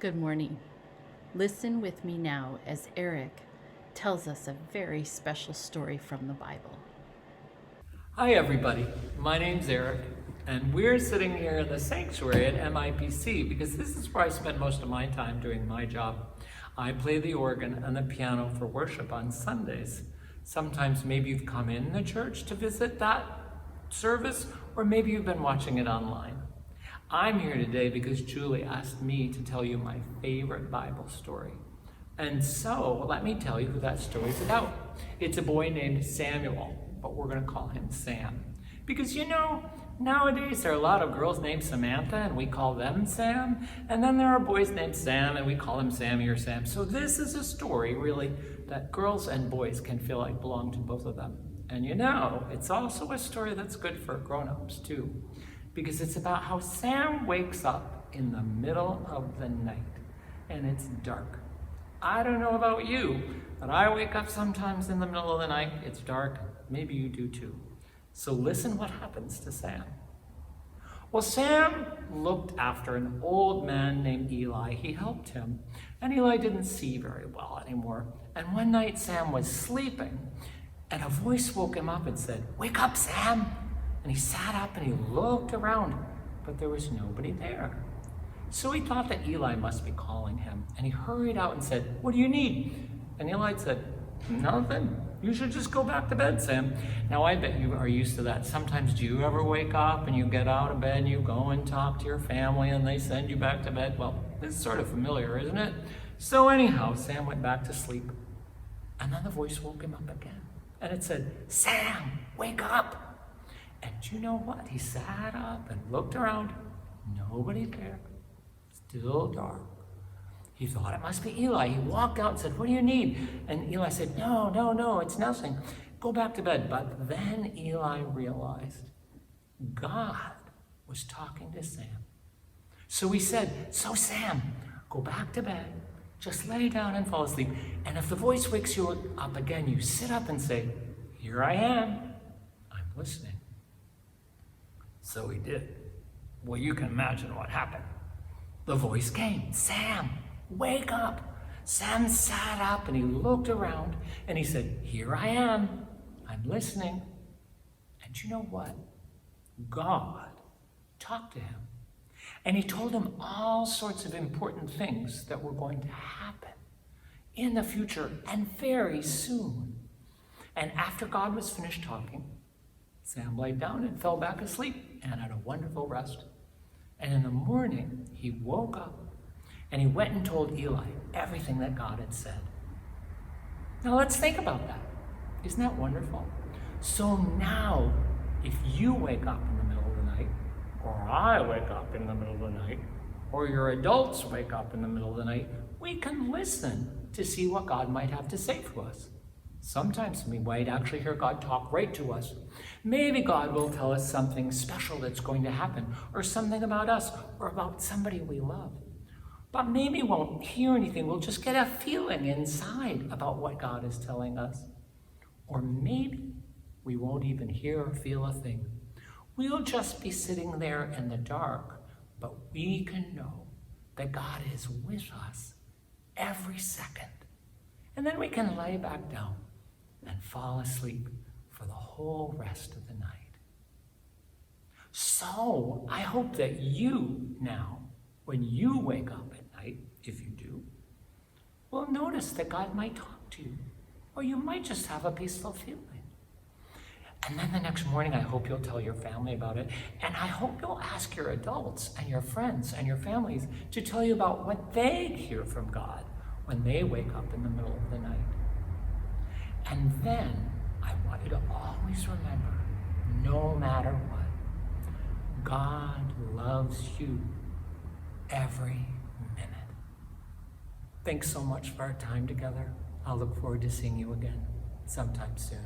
Good morning. Listen with me now as Eric tells us a very special story from the Bible. Hi everybody, my name's Eric, and we're sitting here in the sanctuary at MIPC because this is where I spend most of my time doing my job. I play the organ and the piano for worship on Sundays. Sometimes maybe you've come in the church to visit that service, or maybe you've been watching it online. I'm here today because Julie asked me to tell you my favorite Bible story. And so, let me tell you who that story's about. It's a boy named Samuel, but we're going to call him Sam. Because nowadays there are a lot of girls named Samantha and we call them Sam. And then there are boys named Sam and we call them Sammy or Sam. So this is a story really that girls and boys can feel like belong to both of them. And it's also a story that's good for grown-ups too. Because it's about how Sam wakes up in the middle of the night and it's dark. I don't know about you, but I wake up sometimes in the middle of the night, it's dark, maybe you do too. So listen what happens to Sam. Well, Sam looked after an old man named Eli. He helped him, and Eli didn't see very well anymore. And one night Sam was sleeping, and a voice woke him up and said, "Wake up, Sam!" And he sat up and he looked around, but there was nobody there. So he thought that Eli must be calling him, and he hurried out and said, "What do you need?" And Eli said, "Nothing. You should just go back to bed, Sam." Now I bet you are used to that. Sometimes do you ever wake up and you get out of bed and you go and talk to your family and they send you back to bed? Well, this is sort of familiar, isn't it? So anyhow, Sam went back to sleep, and then the voice woke him up again, and it said, "Sam, wake up." And you know what? He sat up and looked around. Nobody there. Still dark. He thought it must be Eli. He walked out and said, "What do you need?" And Eli said, No, it's nothing. Go back to bed." But then Eli realized God was talking to Sam. So he said, "So Sam, go back to bed. Just lay down and fall asleep. And if the voice wakes you up again, you sit up and say, 'Here I am. I'm listening.'" So he did. Well, you can imagine what happened. The voice came, "Sam, wake up." Sam sat up and he looked around and he said, "Here I am. I'm listening." And you know what? God talked to him. And he told him all sorts of important things that were going to happen in the future and very soon. And after God was finished talking, Sam laid down and fell back asleep and had a wonderful rest. And in the morning, he woke up and he went and told Eli everything that God had said. Now let's think about that. Isn't that wonderful? So now, if you wake up in the middle of the night, or I wake up in the middle of the night, or your adults wake up in the middle of the night, we can listen to see what God might have to say to us. Sometimes we might actually hear God talk right to us. Maybe God will tell us something special that's going to happen, or something about us, or about somebody we love. But maybe we won't hear anything. We'll just get a feeling inside about what God is telling us. Or maybe we won't even hear or feel a thing. We'll just be sitting there in the dark, but we can know that God is with us every second. And then we can lay back down and fall asleep for the whole rest of the night. So I hope that you now, when you wake up at night, if you do, will notice that God might talk to you, or you might just have a peaceful feeling. And then the next morning, I hope you'll tell your family about it, and I hope you'll ask your adults and your friends and your families to tell you about what they hear from God when they wake up in the middle of the night. And then I want you to always remember, no matter what, God loves you every minute. Thanks so much for our time together. I'll look forward to seeing you again sometime soon.